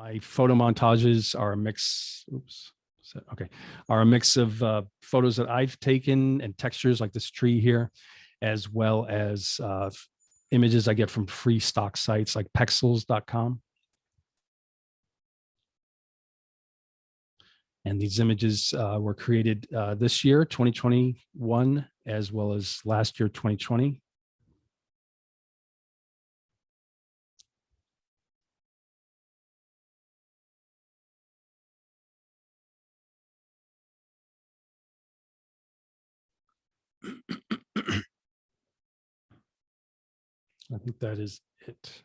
My photo montages are a mix. Oops. Okay, are a mix of photos that I've taken and textures like this tree here, as well as images I get from free stock sites like pexels.com. And these images were created this year, 2021, as well as last year, 2020. I think that is it.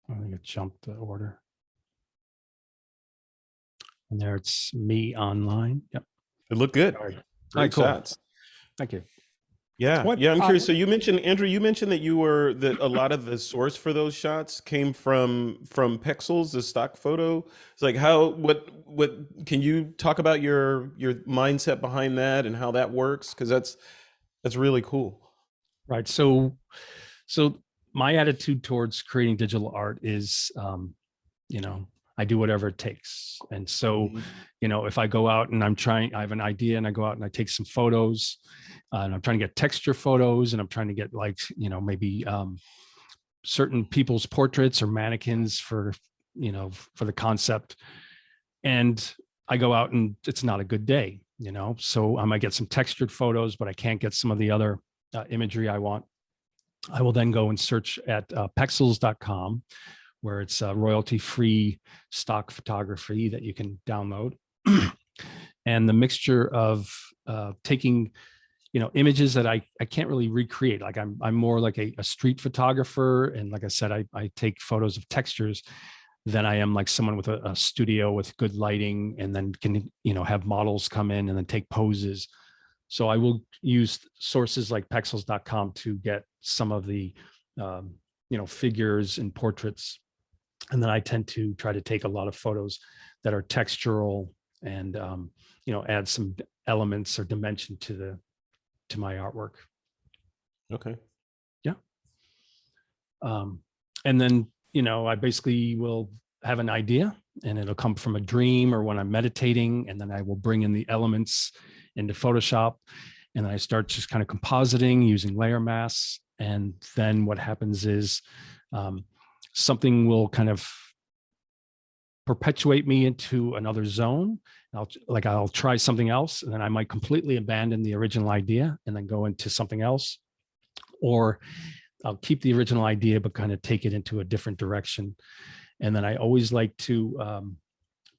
I think it jumped the order. And there it's me online. Yep. It looked good. All right. Great Cool. shots. Thank you. Yeah. I'm curious. So you mentioned, Andrew, you mentioned that a lot of the source for those shots came from Pexels, the stock photo. It's like what can you talk about your mindset behind that and how that works? Because that's really cool. Right. So my attitude towards creating digital art is, I do whatever it takes. And so, if I go out and I have an idea and I go out and I take some photos and I'm trying to get texture photos and I'm trying to get maybe certain people's portraits or mannequins for the concept. And I go out and it's not a good day, so I might get some textured photos, but I can't get some of the other imagery I want. I will then go and search at pexels.com, where it's royalty-free stock photography that you can download. And the mixture of taking, images that I can't really recreate. Like I'm more like a street photographer. And like I said, I take photos of textures than I am like someone with a studio with good lighting and then can, have models come in and then take poses. So I will use sources like pexels.com to get some of the, figures and portraits. And then I tend to try to take a lot of photos that are textural and, add some elements or dimension to my artwork. Okay. Yeah. And then, I basically will have an idea and it'll come from a dream or when I'm meditating, and then I will bring in the elements into Photoshop. And then I start just kind of compositing using layer masks. And then what happens is something will kind of perpetuate me into another zone. I'll try something else, and then I might completely abandon the original idea and then go into something else. Or I'll keep the original idea, but kind of take it into a different direction. And then I always like to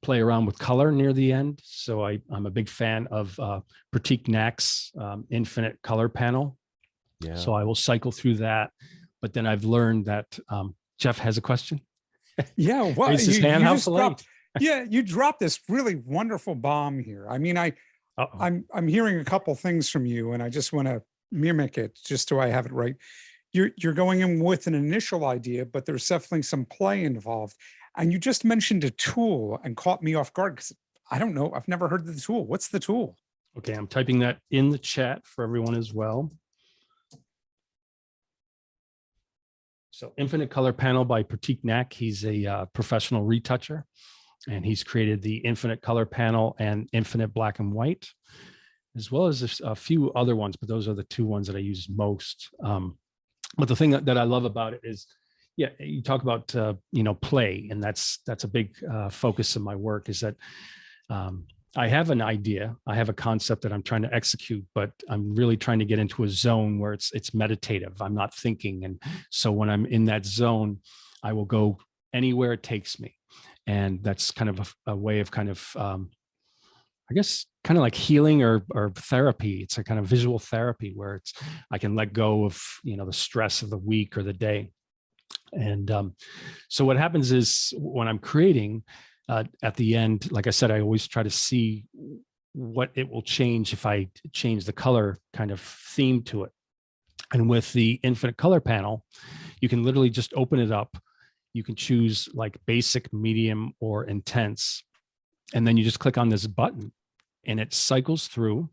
play around with color near the end. So I'm a big fan of Pratik Nak's infinite color panel. Yeah. So I will cycle through that. But then I've learned that Jeff has a question. Yeah, well, you dropped this really wonderful bomb here. I mean, I'm hearing a couple things from you, and I just want to mimic it just so I have it right. You're going in with an initial idea, but there's definitely some play involved. And you just mentioned a tool and caught me off guard because I don't know. I've never heard of the tool. What's the tool? Okay, I'm typing that in the chat for everyone as well. So Infinite Color Panel by Pratik Nak. He's a professional retoucher, and he's created the Infinite Color Panel and Infinite Black and White, as well as a few other ones, but those are the two ones that I use most. But the thing that I love about it is, yeah, you talk about, play, and that's a big focus of my work is that I have an idea, I have a concept that I'm trying to execute, but I'm really trying to get into a zone where it's meditative. I'm not thinking. And so when I'm in that zone, I will go anywhere it takes me. And that's kind of a way of kind of, I guess, kind of like healing or therapy. It's a kind of visual therapy where I can let go of, the stress of the week or the day. And so what happens is when I'm creating, at the end, like I said, I always try to see what it will change if I change the color kind of theme to it. And with the Infinite Color Panel, you can literally just open it up. You can choose like basic, medium, or intense. And then you just click on this button and it cycles through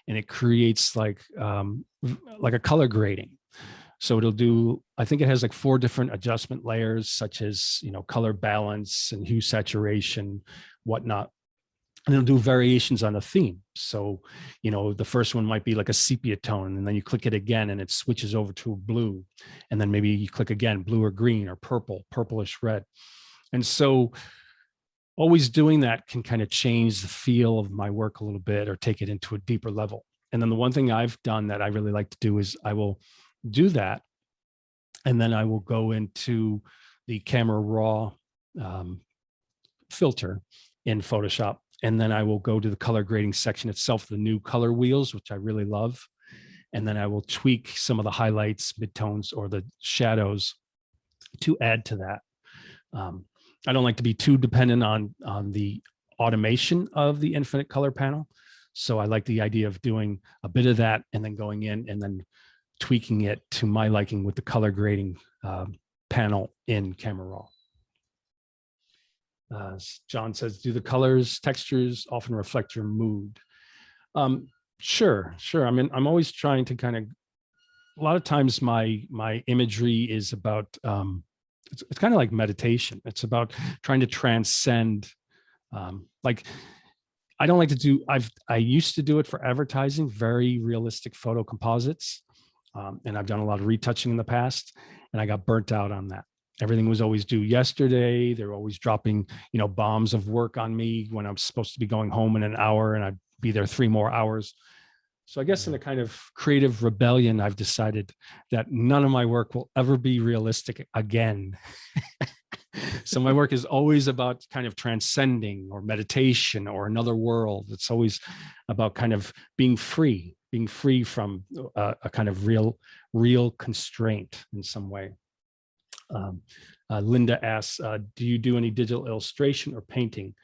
and it creates like a color grading. So it'll do, I think it has like 4 different adjustment layers, such as, color balance and hue saturation, whatnot. And it'll do variations on a theme. So, the first one might be like a sepia tone, and then you click it again and it switches over to a blue. And then maybe you click again, blue or green or purple, purplish red. And so always doing that can kind of change the feel of my work a little bit or take it into a deeper level. And then the one thing I've done that I really like to do is I will do that, and then I will go into the Camera Raw filter in Photoshop, and then I will go to the color grading section itself, the new color wheels, which I really love. And then I will tweak some of the highlights, midtones, or the shadows to add to that. I don't like to be too dependent on the automation of the infinite color panel. So I like the idea of doing a bit of that and then going in and then tweaking it to my liking with the color grading panel in Camera Raw. John says, do the colors, textures often reflect your mood? Sure. I mean, I'm always trying to kind of, a lot of times my imagery is about, it's kind of like meditation. It's about trying to transcend, like, I don't like to do, I used to do it for advertising, very realistic photo composites. And I've done a lot of retouching in the past, and I got burnt out on that. Everything was always due yesterday. They're always dropping, bombs of work on me when I'm supposed to be going home in an hour, and I'd be there 3 more hours. So I guess in a kind of creative rebellion, I've decided that none of my work will ever be realistic again. So my work is always about kind of transcending or meditation or another world. It's always about kind of being free from a kind of real constraint in some way. Linda asks, do you do any digital illustration or painting?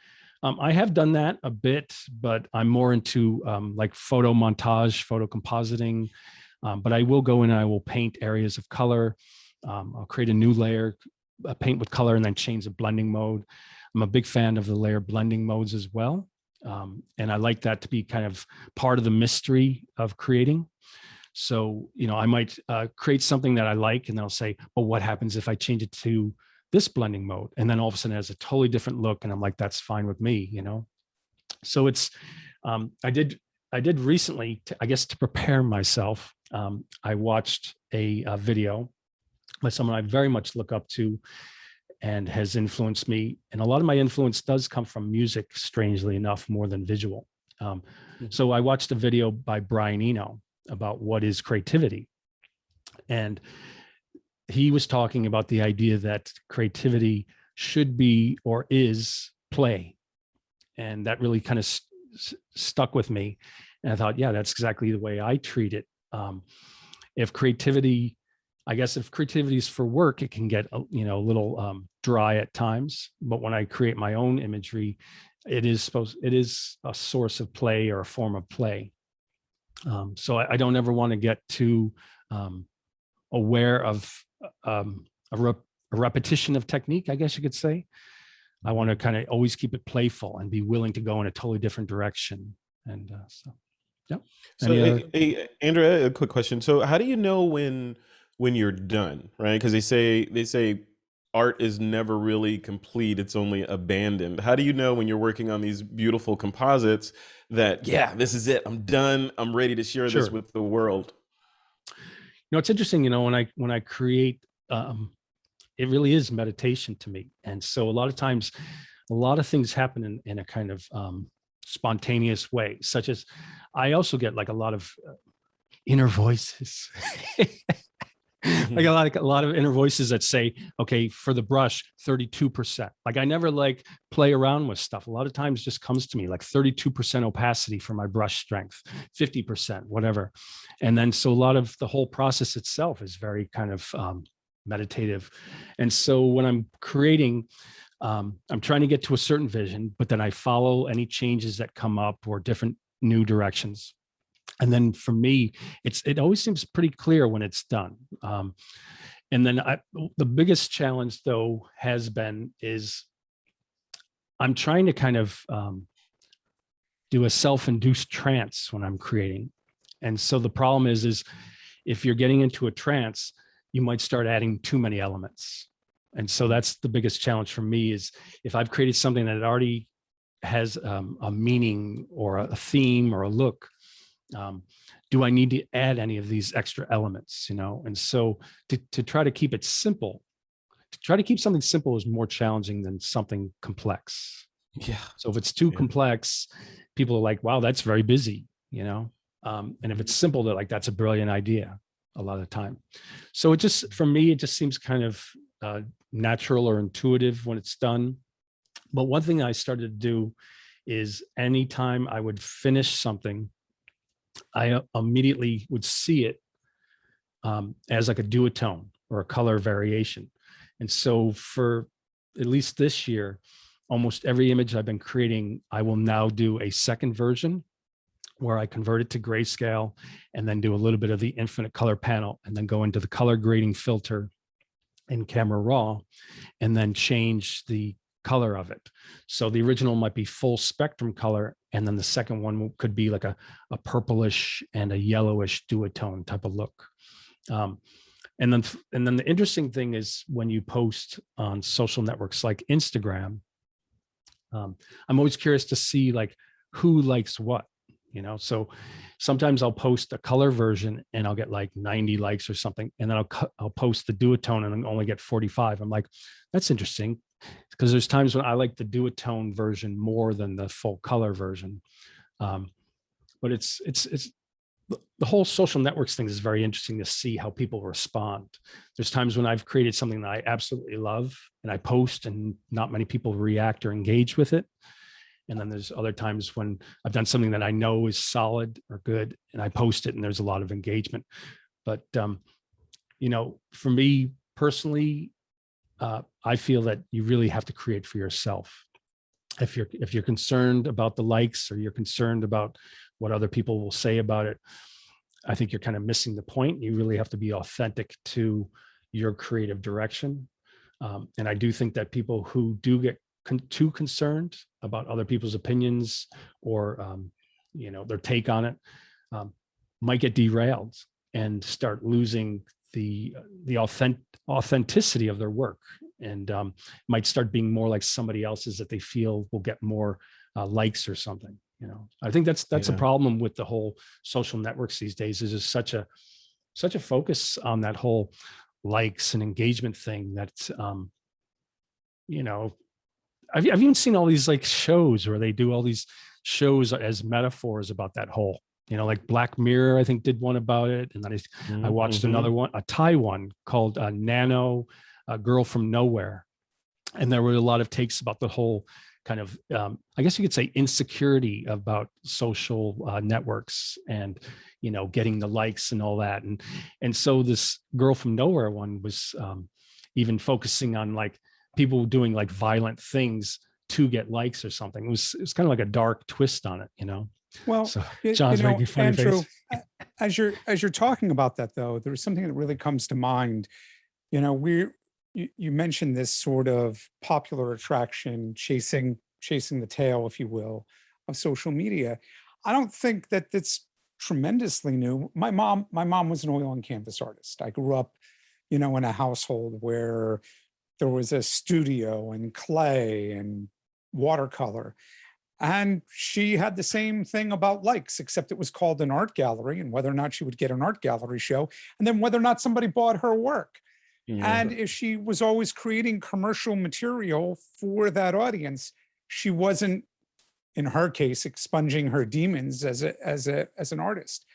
I have done that a bit, but I'm more into like photo montage, photo compositing. But I will go in and I will paint areas of color. I'll create a new layer, paint with color, and then change the blending mode. I'm a big fan of the layer blending modes as well. And I like that to be kind of part of the mystery of creating. So, I might create something that I like, and then I'll say, well, what happens if I change it to this blending mode? And then all of a sudden it has a totally different look. And I'm like, that's fine with me, So it's, I did recently, I guess, to prepare myself, I watched a video by someone I very much look up to and has influenced me. And a lot of my influence does come from music, strangely enough, more than visual. So I watched a video by Brian Eno about what is creativity. And he was talking about the idea that creativity should be or is play. And that really kind of stuck with me. And I thought, yeah, that's exactly the way I treat it. If creativity is for work, it can get, a little dry at times. But when I create my own imagery, it is a source of play or a form of play. So I don't ever want to get too aware of a repetition of technique, I guess you could say. I want to kind of always keep it playful and be willing to go in a totally different direction. And so, yeah. So, hey, Andrew, a quick question. So how do you know when you're done, right? Because they say art is never really complete, it's only abandoned. How do you know when you're working on these beautiful composites that, yeah, this is it, I'm done, I'm ready to share this with the world? It's interesting, when I create, it really is meditation to me. And so a lot of times, a lot of things happen in a kind of spontaneous way, such as I also get like a lot of inner voices. Like a lot of inner voices that say, okay, for the brush, 32%. Like I never play around with stuff. A lot of times it just comes to me like 32% opacity for my brush strength, 50%, whatever. And then so a lot of the whole process itself is very kind of meditative. And so when I'm creating, I'm trying to get to a certain vision, but then I follow any changes that come up or different new directions. And then for me, it always seems pretty clear when it's done. And then the biggest challenge, though, is I'm trying to kind of do a self-induced trance when I'm creating. And so the problem is if you're getting into a trance, you might start adding too many elements. And so that's the biggest challenge for me, is if I've created something that already has a meaning or a theme or a look, do I need to add any of these extra elements, you know? And so to try to keep it simple, to try to keep something simple is more challenging than something complex. Yeah. So if it's too complex, people are like, wow, that's very busy, you know? And if it's simple, they're like, that's a brilliant idea a lot of the time. So it just, for me, it just seems kind of natural or intuitive when it's done. But one thing I started to do is anytime I would finish something, I immediately would see it as like a duotone or a color variation. And so for at least this year, almost every image I've been creating, I will now do a second version where I convert it to grayscale and then do a little bit of the infinite color panel and then go into the color grading filter in Camera Raw and then change the color of it. So the original might be full spectrum color, and then the second one could be like a purplish and a yellowish duotone type of look. And then the interesting thing is when you post on social networks like Instagram, I'm always curious to see like who likes what, you know? So sometimes I'll post a color version and I'll get like 90 likes or something. And then I'll post the duotone and only get 45. I'm like, that's interesting. Because there's times when I like the duotone version more than the full color version. But it's the whole social networks thing is very interesting to see how people respond. There's times when I've created something that I absolutely love and I post and not many people react or engage with it. And then there's other times when I've done something that I know is solid or good and I post it and there's a lot of engagement. But, you know, for me personally, I feel that you really have to create for yourself. If you're concerned about the likes or you're concerned about what other people will say about it, I think you're kind of missing the point. You really have to be authentic to your creative direction. And I do think that people who do get too concerned about other people's opinions or you know, their take on it might get derailed and start losing the authenticity of their work, and might start being more like somebody else's that they feel will get more likes or something. You know, I think that's a problem with the whole social networks these days. Is just such a focus on that whole likes and engagement thing that you know, I've even seen all these like shows where they do all these shows as metaphors about that whole, you know, like Black Mirror, I think did one about it. And then I watched another one, a Thai one called Nano, a Girl from Nowhere. And there were a lot of takes about the whole kind of, I guess you could say, insecurity about social networks and, you know, getting the likes and all that. And so this Girl from Nowhere one was even focusing on like people doing like violent things to get likes or something. It was kind of like a dark twist on it, you know? Well, so John's making funny Andrew, face. as you're talking about that though, there's something that really comes to mind. You know, you mentioned this sort of popular attraction, chasing the tail, if you will, of social media. I don't think that that's tremendously new. My mom was an oil and canvas artist. I grew up, you know, in a household where there was a studio and clay and watercolor. And she had the same thing about likes, except it was called an art gallery and whether or not she would get an art gallery show, and then whether or not somebody bought her work. Yeah. And if she was always creating commercial material for that audience, she wasn't, in her case, expunging her demons as an artist.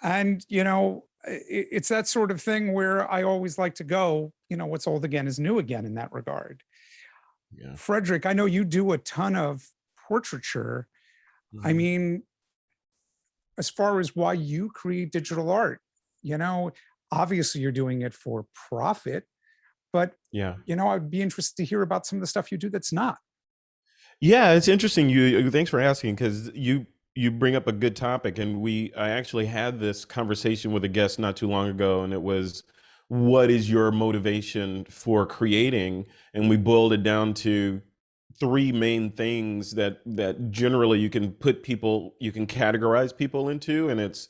And, you know, it's that sort of thing where I always like to go, you know, what's old again is new again in that regard. Yeah. Frederick, I know you do a ton of portraiture. I mean, as far as why you create digital art, you know, obviously you're doing it for profit, but yeah, you know, I'd be interested to hear about some of the stuff you do that's not. Yeah, it's interesting. Thanks for asking, because you bring up a good topic, and I actually had this conversation with a guest not too long ago, and it was, what is your motivation for creating? And we boiled it down to three main things that generally you can categorize people into, and it's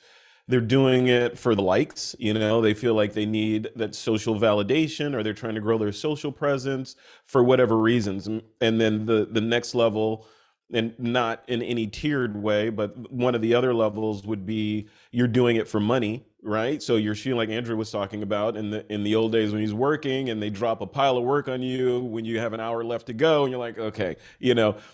they're doing it for the likes, they feel like they need that social validation, or they're trying to grow their social presence for whatever reasons. And then the next level, and not in any tiered way, but one of the other levels would be you're doing it for money, right? So you're shooting, like Andrew was talking about, in the old days when he's working and they drop a pile of work on you when you have an hour left to go, and you're like, okay,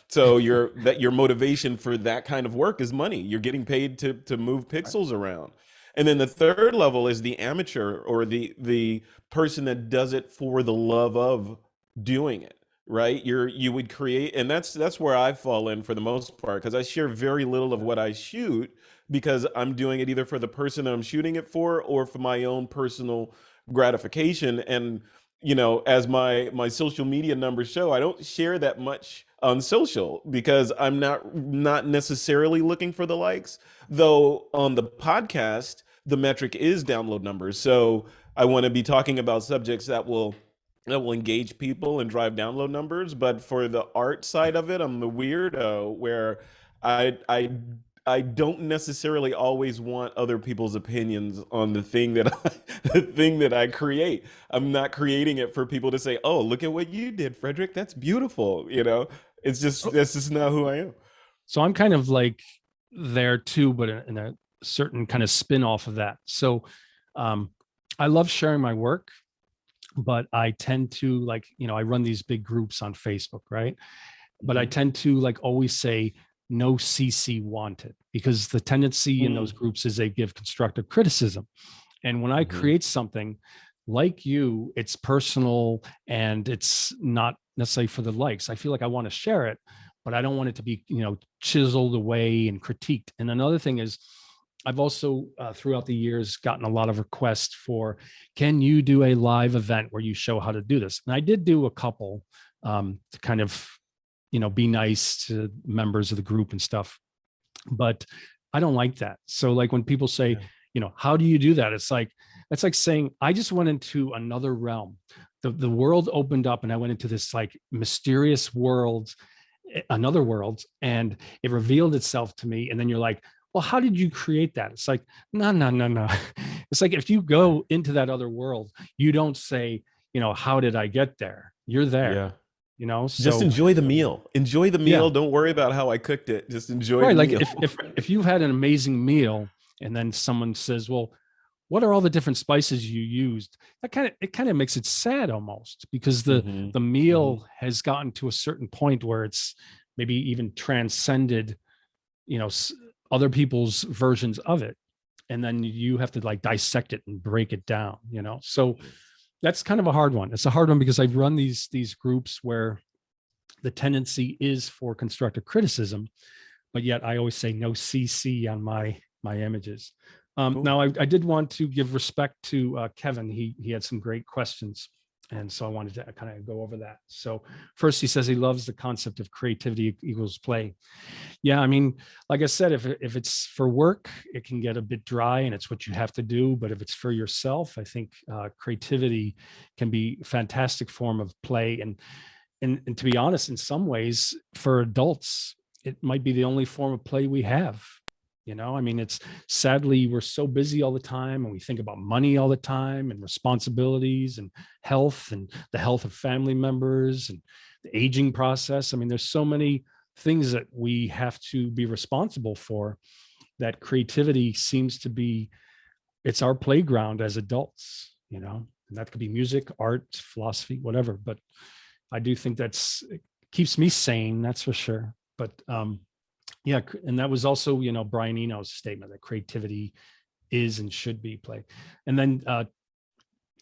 so your motivation for that kind of work is money. You're getting paid to move pixels around. And then the third level is the amateur, or the person that does it for the love of doing it. Right, you would create, and that's where I fall in for the most part, because I share very little of what I shoot, because I'm doing it either for the person that I'm shooting it for, or for my own personal gratification. And as my social media numbers show, I don't share that much on social, because I'm not necessarily looking for the likes. Though on the podcast, the metric is download numbers, so I want to be talking about subjects that will engage people and drive download numbers. But for the art side of it, I'm the weirdo where I don't necessarily always want other people's opinions on the thing that I create. I'm not creating it for people to say, "Oh, look at what you did, Frederick. That's beautiful." It's just that's just not who I am. So I'm kind of like there too, but in a certain kind of spin off of that. So I love sharing my work, but I tend to I run these big groups on Facebook, right? But I tend to always say no CC wanted, because the tendency in those groups is they give constructive criticism. And when I create something like you, it's personal and it's not necessarily for the likes. I feel like I want to share it, but I don't want it to be, chiseled away and critiqued. And another thing is, I've also throughout the years gotten a lot of requests for, can you do a live event where you show how to do this? And I did do a couple to kind of, be nice to members of the group and stuff, but I don't like that. So when people say, how do you do that? It's like saying, I just went into another realm. The world opened up and I went into this mysterious world, another world, and it revealed itself to me. And then you're like, well, how did you create that? It's like, no. It's like, if you go into that other world, you don't say, how did I get there? You're there. So just enjoy the meal. Enjoy the meal. Don't worry about how I cooked it. Just enjoy the meal. If you've had an amazing meal and then someone says, well, what are all the different spices you used? It kind of makes it sad almost, because the meal has gotten to a certain point where it's maybe even transcended, other people's versions of it. And then you have to dissect it and break it down, So that's kind of a hard one. It's a hard one because I've run these groups where the tendency is for constructive criticism, but yet I always say no CC on my images. Cool. Now I did want to give respect to Kevin. He had some great questions. And so I wanted to kind of go over that. So first, he says he loves the concept of creativity equals play. Yeah, I mean, like I said, if it's for work, it can get a bit dry and it's what you have to do. But if it's for yourself, I think creativity can be a fantastic form of play. And to be honest, in some ways, for adults, it might be the only form of play we have. I mean, it's sadly, we're so busy all the time and we think about money all the time and responsibilities and health and the health of family members and the aging process. I mean, there's so many things that we have to be responsible for, that creativity seems to be, it's our playground as adults, and that could be music, art, philosophy, whatever. But I do think it keeps me sane, that's for sure. But yeah, and that was also, Brian Eno's statement that creativity is and should be play. And then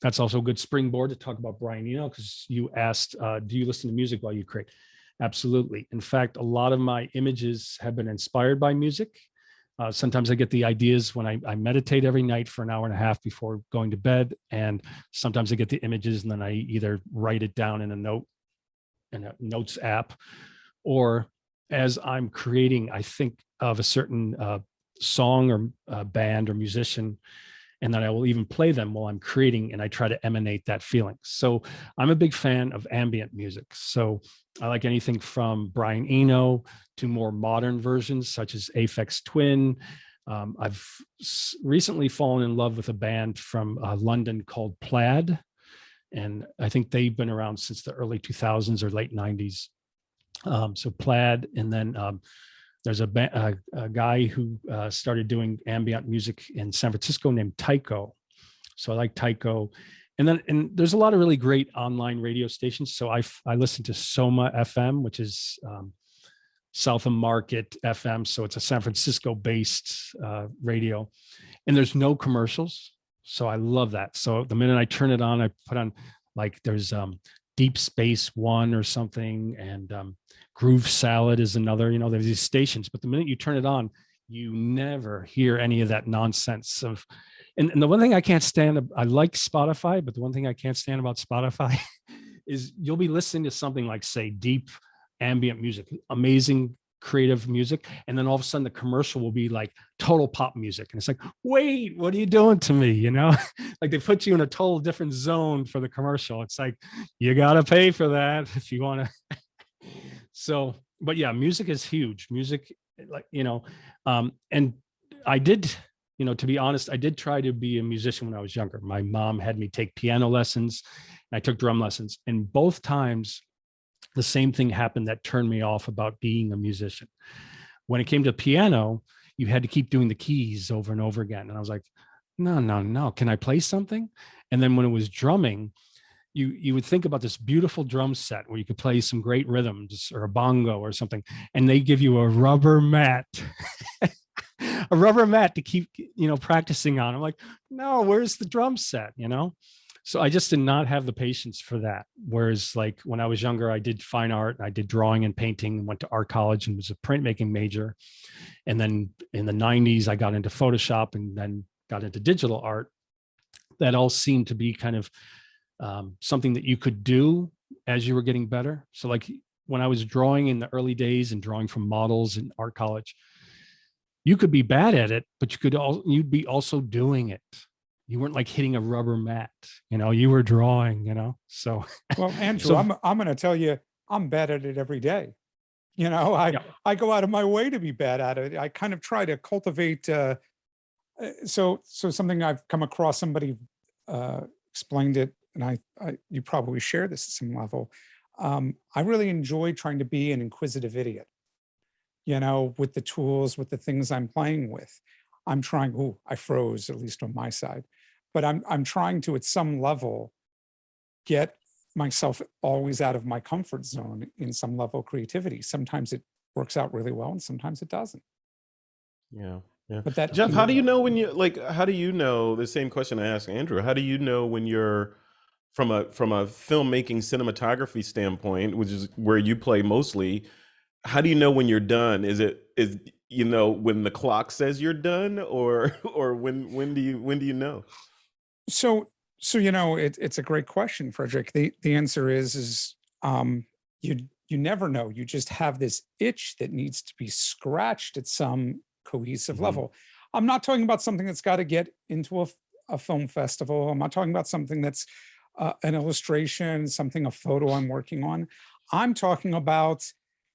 that's also a good springboard to talk about Brian Eno, because you asked, do you listen to music while you create? Absolutely. In fact, a lot of my images have been inspired by music. Sometimes I get the ideas when I meditate every night for an hour and a half before going to bed. And sometimes I get the images and then I either write it down in a notes app, or as I'm creating, I think of a certain song or band or musician, and then I will even play them while I'm creating, and I try to emanate that feeling. So I'm a big fan of ambient music. So I like anything from Brian Eno to more modern versions such as Aphex Twin, I've recently fallen in love with a band from London called Plaid, and I think they've been around since the early 2000s or late 90s. So Plaid, and then there's a guy who started doing ambient music in San Francisco named Tycho. So I like Tycho. And there's a lot of really great online radio stations. So I listen to Soma FM, which is South of Market FM. So it's a San Francisco based radio, and there's no commercials. So I love that. So the minute I turn it on, I put on, like, there's Deep Space One or something, and Groove Salad is another, there's these stations, but the minute you turn it on, you never hear any of that nonsense of, and the one thing I can't stand, I like Spotify, but the one thing I can't stand about Spotify is you'll be listening to something like, say, deep ambient music, amazing creative music, and then all of a sudden the commercial will be like total pop music, and it's like, wait, what are you doing to me? Like they put you in a total different zone for the commercial. It's like, you gotta pay for that if you want to. So, but yeah, music is huge. Music, like, and I did, to be honest, I did try to be a musician when I was younger. My mom had me take piano lessons, and I took drum lessons, and both times the same thing happened that turned me off about being a musician. When it came to piano, you had to keep doing the keys over and over again. And I was like, no, can I play something? And then when it was drumming, you would think about this beautiful drum set where you could play some great rhythms or a bongo or something, and they give you a rubber mat, a rubber mat to keep, practicing on. I'm like, no, where's the drum set, So I just did not have the patience for that. Whereas, like, when I was younger, I did fine art, I did drawing and painting, went to art college and was a printmaking major. And then in the 90s, I got into Photoshop and then got into digital art. That all seemed to be kind of something that you could do as you were getting better. So like when I was drawing in the early days and drawing from models in art college, you could be bad at it, but you'd be also doing it. You weren't like hitting a rubber mat, you were drawing, so. Well, Andrew, I'm going to tell you, I'm bad at it every day. I go out of my way to be bad at it. I kind of try to cultivate. So something I've come across, somebody explained it, and you probably share this at some level. I really enjoy trying to be an inquisitive idiot, with the tools, with the things I'm playing with. I'm trying, I froze, at least on my side, but I'm trying to, at some level, get myself always out of my comfort zone in some level of creativity. Sometimes it works out really well and sometimes it doesn't. Yeah. Yeah. But that, Jeff, how do you know when how do you know, the same question I asked Andrew, how do you know when you're from a filmmaking cinematography standpoint, which is where you play mostly, how do you know when you're done? Is when the clock says you're done, or when do you know? So it's a great question, Frederick. The answer is you never know. You just have this itch that needs to be scratched at some cohesive level. I'm not talking about something that's got to get into a film festival. I'm not talking about something that's an illustration, a photo I'm working on. I'm talking about,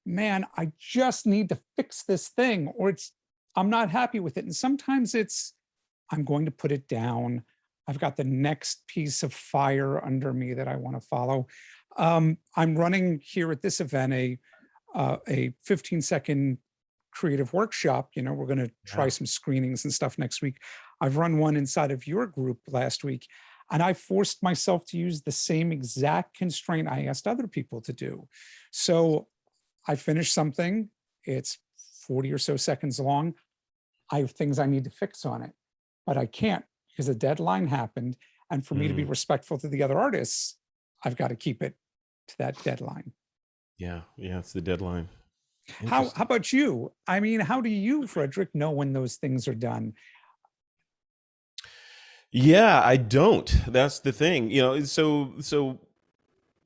man, I just need to fix this thing, or I'm not happy with it. And sometimes I'm going to put it down. I've got the next piece of fire under me that I want to follow. I'm running here at this event a 15-second creative workshop. We're going to try some screenings and stuff next week. I've run one inside of your group last week, and I forced myself to use the same exact constraint I asked other people to do. So I finished something, it's 40 or so seconds long. I have things I need to fix on it, but I can't because a deadline happened. And for me to be respectful to the other artists, I've got to keep it to that deadline. Yeah, it's the deadline. How about you? I mean, how do you, Frederick, know when those things are done? Yeah, I don't. That's the thing. So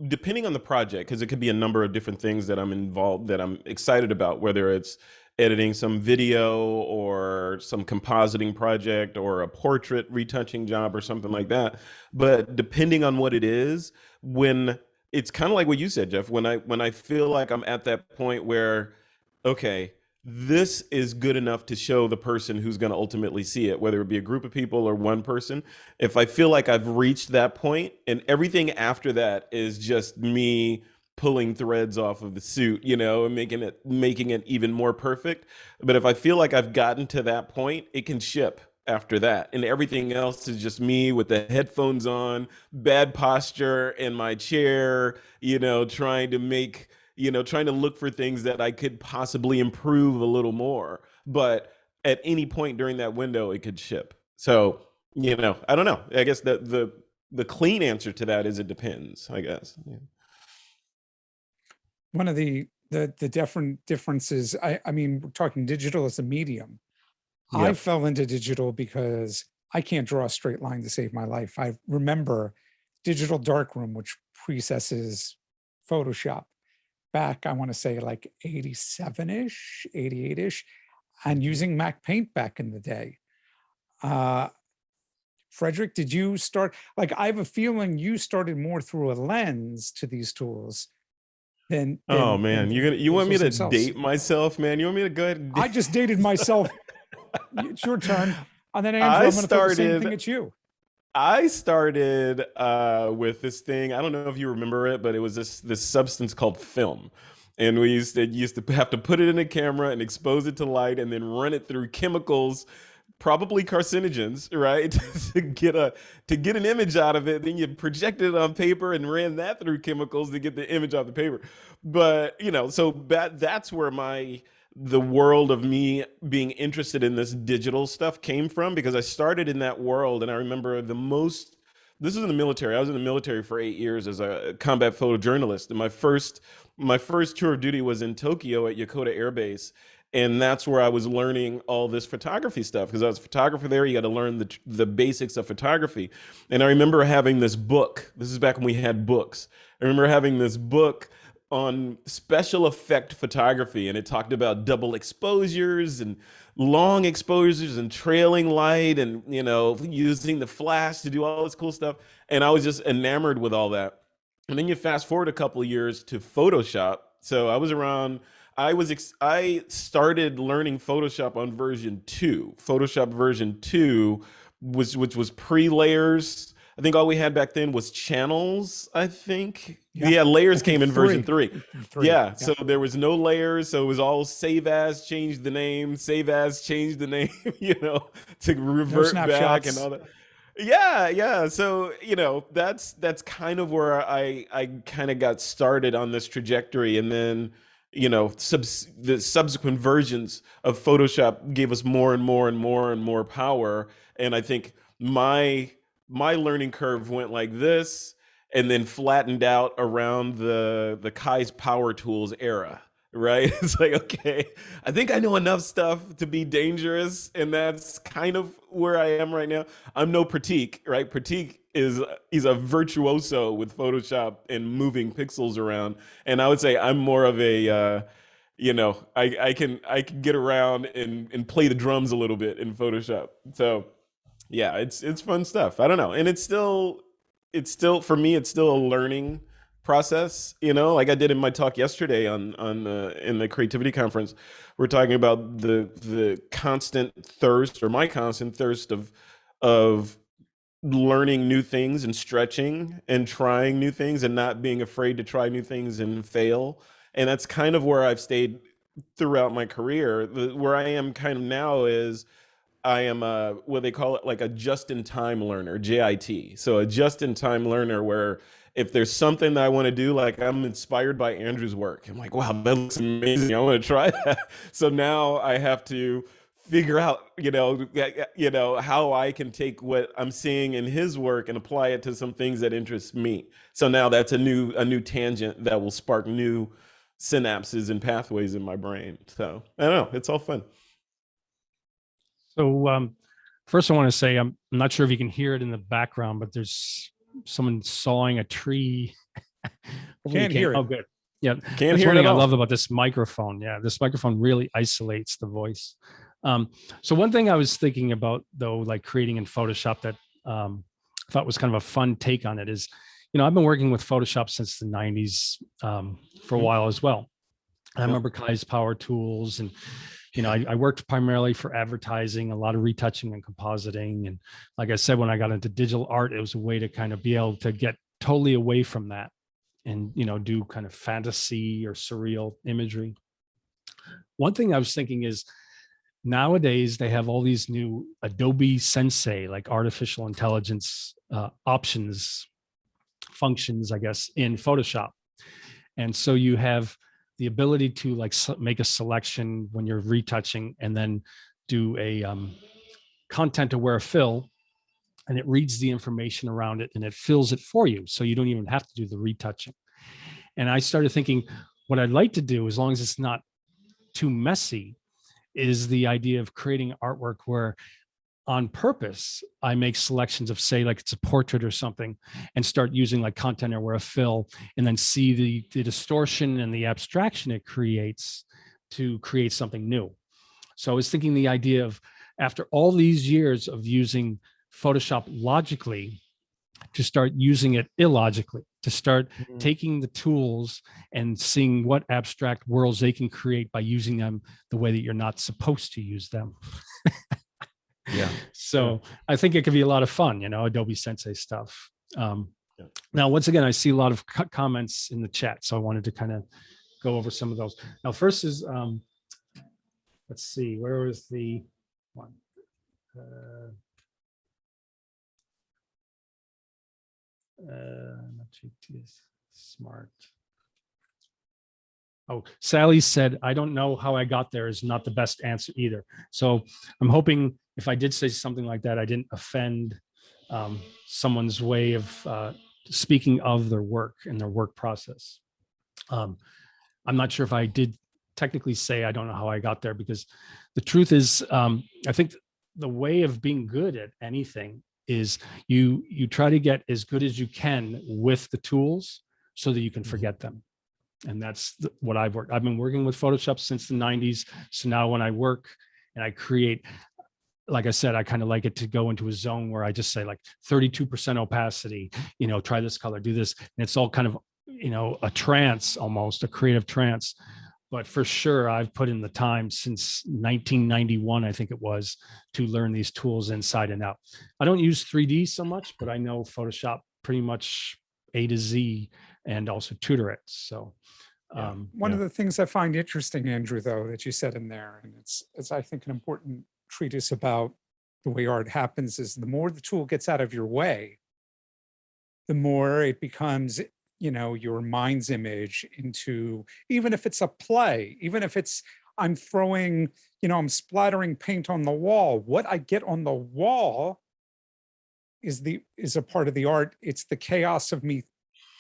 depending on the project, because it could be a number of different things that I'm excited about, whether it's editing some video or some compositing project or a portrait retouching job or something like that. But depending on what it is, when it's kind of like what you said, Jeff, when I feel like I'm at that point where, okay, this is good enough to show the person who's going to ultimately see it, whether it be a group of people or one person. If I feel like I've reached that point and everything after that is just me pulling threads off of the suit, you know, and making it even more perfect. But if I feel like I've gotten to that point, it can ship after that. And everything else is just me with the headphones on, bad posture in my chair, you know, trying to look for things that I could possibly improve a little more. But at any point during that window, it could ship. So, you know, I don't know. I guess the clean answer to that is it depends, I guess. Yeah. One of the differences, I mean, we're talking digital as a medium. Yep. I fell into digital because I can't draw a straight line to save my life. I remember digital darkroom, which predecesses Photoshop, back, I want to say like 87-ish, 88-ish, and using Mac Paint back in the day. Frederick, did you start, like, I have a feeling you started more through a lens to these tools than oh man, you want me to date myself, man? You want me to go ahead and I just dated myself. It's your turn. And then Andrew, I'm going to throw the same thing at you. I started with this thing. I don't know if you remember it, but it was this substance called film. And we used to have to put it in a camera and expose it to light and then run it through chemicals, probably carcinogens, right? to get an image out of it. Then you projected it on paper and ran that through chemicals to get the image off the paper. But, you know, so that's where the world of me being interested in this digital stuff came from, because I started in that world. And I remember this is in the military. I was in the military for 8 years as a combat photojournalist. And my first tour of duty was in Tokyo at Yokota Air Base. And that's where I was learning all this photography stuff, because I was a photographer there. You got to learn the basics of photography. And I remember having this book. This is back when we had books. I remember having this book on special effect photography, and it talked about double exposures and long exposures and trailing light and, you know, using the flash to do all this cool stuff. And I was just enamored with all that. And then you fast forward a couple of years to Photoshop. So I started learning Photoshop on version 2. Photoshop version 2 which was pre-layers. I think all we had back then was channels, I think. Yeah, layers came in version 3. Yeah, so there was no layers. So it was all save as, change the name, save as, change the name, you know, to revert back and all that. Yeah. So, you know, that's kind of where I kind of got started on this trajectory. And then, you know, the subsequent versions of Photoshop gave us more and more and more and more power. And I think my learning curve went like this and then flattened out around the Kai's Power Tools era, right? It's like, okay, I think I know enough stuff to be dangerous. And that's kind of where I am right now. I'm no Pratik, right? Pratik he's a virtuoso with Photoshop and moving pixels around. And I would say I'm more of a, you know, I can get around and play the drums a little bit in Photoshop. So yeah, it's fun stuff. I don't know. And it's still for me, it's still a learning process, you know, like I did in my talk yesterday in the creativity conference. We're talking about the constant thirst, or my constant thirst of learning new things and stretching and trying new things and not being afraid to try new things and fail. And that's kind of where I've stayed throughout my career. Where I am kind of now is I am what they call it, like a just-in-time learner, JIT. So a just-in-time learner, where if there's something that I want to do, like I'm inspired by Andrew's work. I'm like, wow, that looks amazing. I want to try that. So now I have to figure out, you know, how I can take what I'm seeing in his work and apply it to some things that interest me. So now that's a new tangent that will spark new synapses and pathways in my brain. So I don't know, it's all fun. So first I want to say, I'm not sure if you can hear it in the background, but there's someone sawing a tree. Can't hear it. Oh, good. Yeah. Can't That's hear one it thing at I all. love about this microphone. Yeah. This microphone really isolates the voice. So one thing I was thinking about, though, like creating in Photoshop that I thought was kind of a fun take on it is, you know, I've been working with Photoshop since the 90s for a while as well. I remember Kai's Power Tools, and I worked primarily for advertising, a lot of retouching and compositing. And like I said, when I got into digital art, it was a way to kind of be able to get totally away from that and, do kind of fantasy or surreal imagery. One thing I was thinking is nowadays they have all these new Adobe Sensei, like artificial intelligence options, functions, I guess, in Photoshop. And so you have the ability to like make a selection when you're retouching and then do a content aware fill, and it reads the information around it and it fills it for you. So you don't even have to do the retouching. And I started thinking what I'd like to do, as long as it's not too messy, is the idea of creating artwork where on purpose, I make selections of, say, like it's a portrait or something, and start using like content aware fill, and then see the distortion and the abstraction it creates to create something new. So I was thinking the idea of, after all these years of using Photoshop logically, to start using it illogically, to start taking the tools and seeing what abstract worlds they can create by using them the way that you're not supposed to use them. Yeah. So I think it could be a lot of fun, Adobe Sensei stuff. Now, once again, I see a lot of comments in the chat, so I wanted to kind of go over some of those. Now, first is, let's see, where was the one? Not GT is smart. Oh, Sally said, I don't know how I got there is not the best answer either. So I'm hoping if I did say something like that, I didn't offend someone's way of speaking of their work and their work process. I'm not sure if I did technically say I don't know how I got there, because the truth is, I think the way of being good at anything is you try to get as good as you can with the tools so that you can forget them. And that's what I've worked. I've been working with Photoshop since the 90s. So now when I work and I create, like I said, I kind of like it to go into a zone where I just say like 32% opacity, try this color, do this. And it's all kind of, a trance, almost a creative trance. But for sure, I've put in the time since 1991, I think it was, to learn these tools inside and out. I don't use 3D so much, but I know Photoshop pretty much A to Z, and also tutor it. So one of the things I find interesting, Andrew, though, that you said in there, and it's I think an important treatise about the way art happens, is the more the tool gets out of your way, the more it becomes, your mind's image into, even if it's a play, even if it's, I'm throwing, I'm splattering paint on the wall, what I get on the wall is a part of the art. It's the chaos of me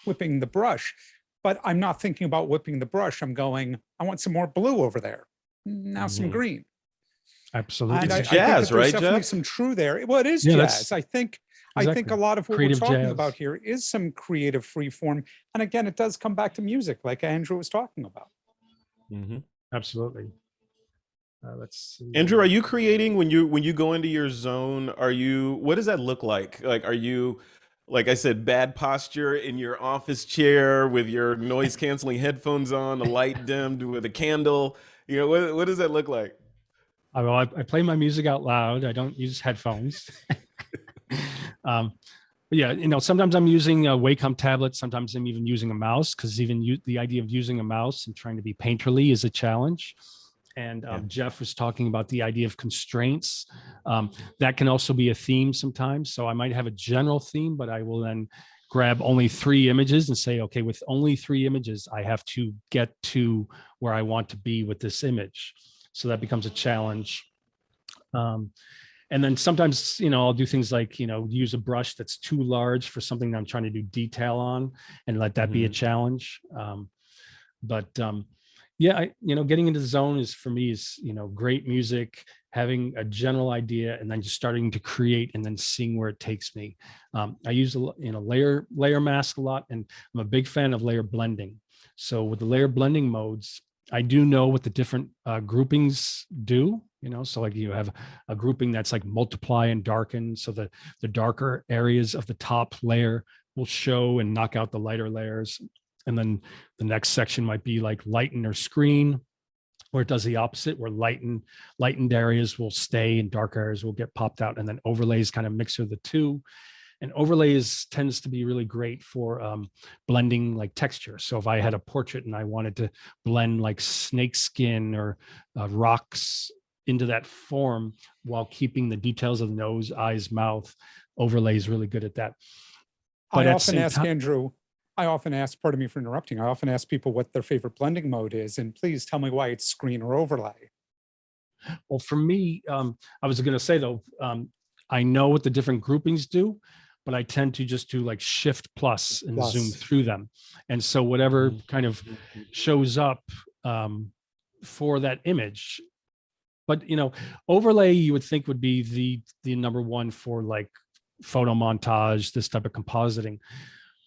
whipping the brush, but I'm not thinking about whipping the brush. I'm going, I want some more blue over there. Now some green. Absolutely. And it's jazz, right, definitely Jeff? some true there. Well, it is jazz. I think a lot of what Creative we're talking jazz. about here is some creative free form. And again, it does come back to music, like Andrew was talking about. Absolutely. Let's see. Andrew, are you creating when you go into your zone? What does that look like? Like, are you, like I said, bad posture in your office chair with your noise canceling headphones on, the light dimmed with a candle? What does that look like? I play my music out loud. I don't use headphones. Sometimes I'm using a Wacom tablet. Sometimes I'm even using a mouse, because even the idea of using a mouse and trying to be painterly is a challenge. And Jeff was talking about the idea of constraints. That can also be a theme sometimes. So I might have a general theme, but I will then grab only 3 images and say, okay, with only 3 images, I have to get to where I want to be with this image. So that becomes a challenge. And then sometimes, I'll do things like, use a brush that's too large for something that I'm trying to do detail on, and let that be a challenge. Getting into the zone is, for me, is, great music, having a general idea, and then just starting to create and then seeing where it takes me. I use layer mask a lot, and I'm a big fan of layer blending. So with the layer blending modes, I do know what the different groupings do, so like you have a grouping that's like multiply and darken. So the darker areas of the top layer will show and knock out the lighter layers. And then the next section might be like lighten or screen, where it does the opposite, where lightened areas will stay and dark areas will get popped out. And then overlays kind of mix of the two. And overlays tends to be really great for blending like texture. So if I had a portrait and I wanted to blend like snake skin or rocks into that form while keeping the details of the nose, eyes, mouth, overlay is really good at that. But I often ask Andrew, pardon me for interrupting, I often ask people what their favorite blending mode is, and please tell me why it's screen or overlay. Well, for me, I was going to say though, I know what the different groupings do, but I tend to just do like Shift plus and zoom through them. And so whatever kind of shows up for that image. But, you know, overlay you would think would be the number one for like photo montage, this type of compositing.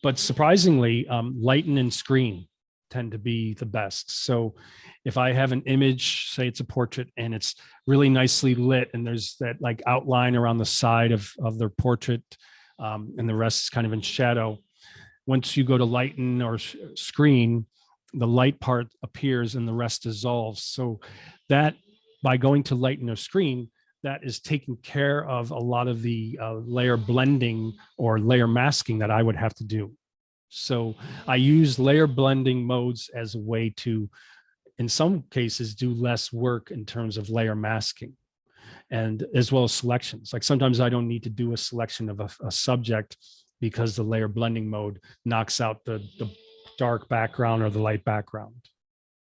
But surprisingly, lighten and screen tend to be the best. So if I have an image, say it's a portrait and it's really nicely lit and there's that like outline around the side of their portrait, and the rest is kind of in shadow. Once you go to lighten or screen, the light part appears and the rest dissolves. So that by going to lighten or screen, that is taking care of a lot of the layer blending or layer masking that I would have to do. So I use layer blending modes as a way to, in some cases, do less work in terms of layer masking. And as well as selections. Like sometimes I don't need to do a selection of a subject because the layer blending mode knocks out the dark background or the light background.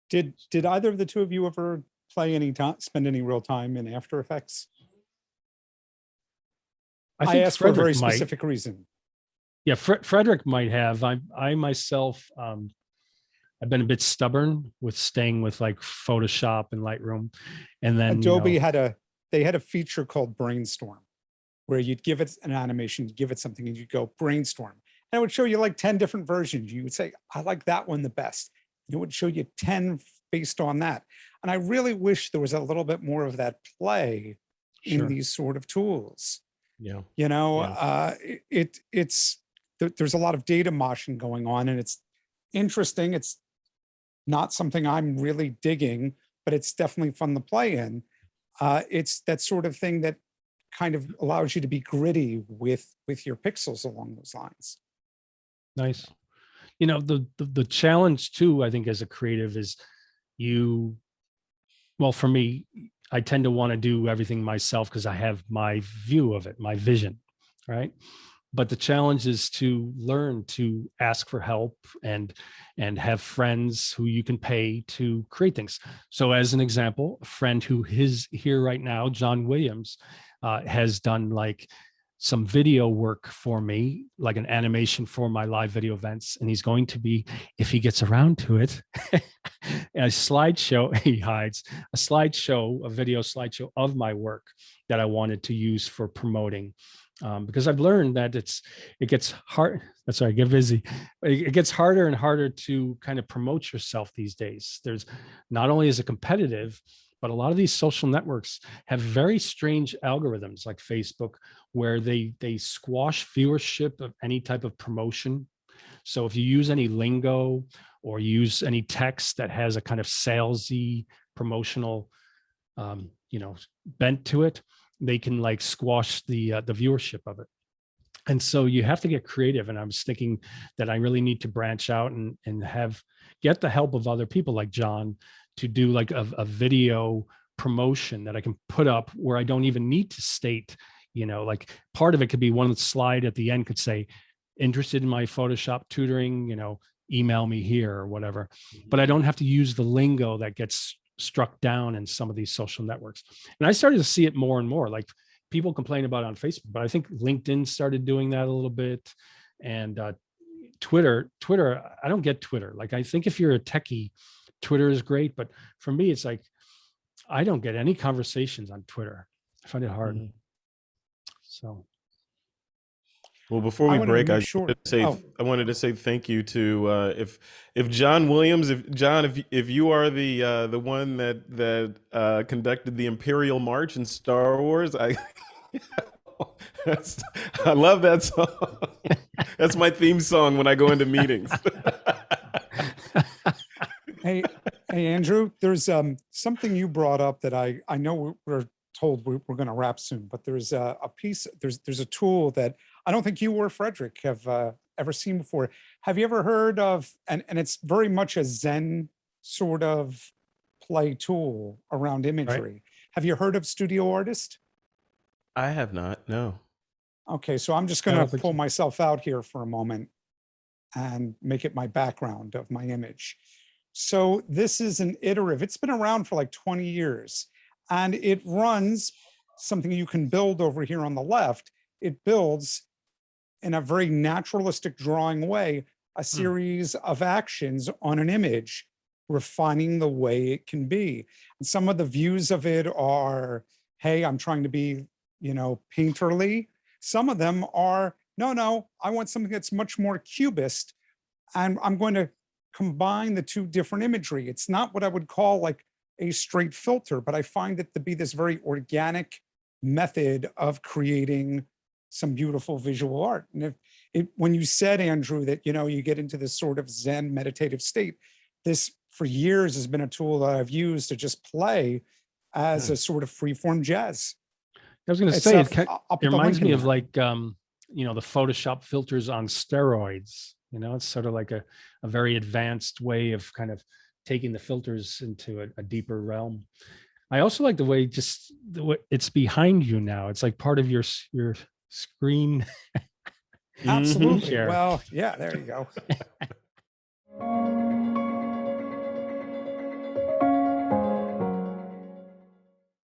Did either of the two of you ever spend any real time in After Effects? I asked for a very specific reason. Yeah, Frederick might have. I myself, I've been a bit stubborn with staying with like Photoshop and Lightroom, and then Adobe they had a feature called Brainstorm, where you'd give it an animation, give it something, and you'd go brainstorm. And it would show you like 10 different versions. You would say, I like that one the best. And it would show you 10 based on that. And I really wish there was a little bit more of that play in these sort of tools. Yeah. You know, there's a lot of data moshing going on, and it's interesting. It's not something I'm really digging, but it's definitely fun to play in. It's that sort of thing that kind of allows you to be gritty with your pixels along those lines. Nice. You know, the challenge too, I think, as a creative is well, for me, I tend to want to do everything myself because I have my view of it, my vision, right? But the challenge is to learn to ask for help and have friends who you can pay to create things. So as an example, a friend who is here right now, John Williams, has done like some video work for me, like an animation for my live video events. And he's going to be, if he gets around to it, a slideshow, he hides, a video slideshow of my work that I wanted to use for promoting. Because I've learned that it gets hard. That's right, get busy. It gets harder and harder to kind of promote yourself these days. There's not only is it competitive, but a lot of these social networks have very strange algorithms like Facebook, where they squash viewership of any type of promotion. So if you use any lingo or use any text that has a kind of salesy promotional, bent to it, they can like squash the viewership of it. And so you have to get creative. And I was thinking that I really need to branch out and get the help of other people like John to do like a video promotion that I can put up where I don't even need to state, like part of it could be one slide at the end could say, interested in my Photoshop tutoring, email me here or whatever. But I don't have to use the lingo that gets struck down in some of these social networks. And I started to see it more and more. Like people complain about it on Facebook, but I think LinkedIn started doing that a little bit. And Twitter, I don't get Twitter. Like I think if you're a techie, Twitter is great. But for me, it's like, I don't get any conversations on Twitter. I find it hard. So. Well, before we break, I wanted to say thank you to if John Williams, if you are the one that conducted the Imperial March in Star Wars, I love that song. That's my theme song when I go into meetings. Hey, Andrew, there's something you brought up that I know we're told we're going to wrap soon, but there's a piece, there's a tool that I don't think you or Frederick have ever seen before. Have you ever heard of, and it's very much a Zen sort of play tool around imagery. Right. Have you heard of Studio Artist? I have not, no. Okay, so I'm just going to pull myself out here for a moment and make it my background of my image. So this is an iterative, it's been around for like 20 years, and it runs something you can build over here on the left. It builds in a very naturalistic drawing way, a series of actions on an image, refining the way it can be. And some of the views of it are, hey, I'm trying to be, you know, painterly. Some of them are, no, I want something that's much more cubist, and I'm going to combine the two different imagery. It's not what I would call like a straight filter, but I find it to be this very organic method of creating some beautiful visual art. And when you said, Andrew, that, you know, you get into this sort of Zen meditative state, this for years has been a tool that I've used to just play as a sort of freeform jazz. I was going to say, it reminds me of like, you know, the Photoshop filters on steroids. You know, it's sort of like a very advanced way of kind of taking the filters into a deeper realm. I also like the way it's behind you now. It's like part of your screen. Absolutely. Well, yeah, there you go.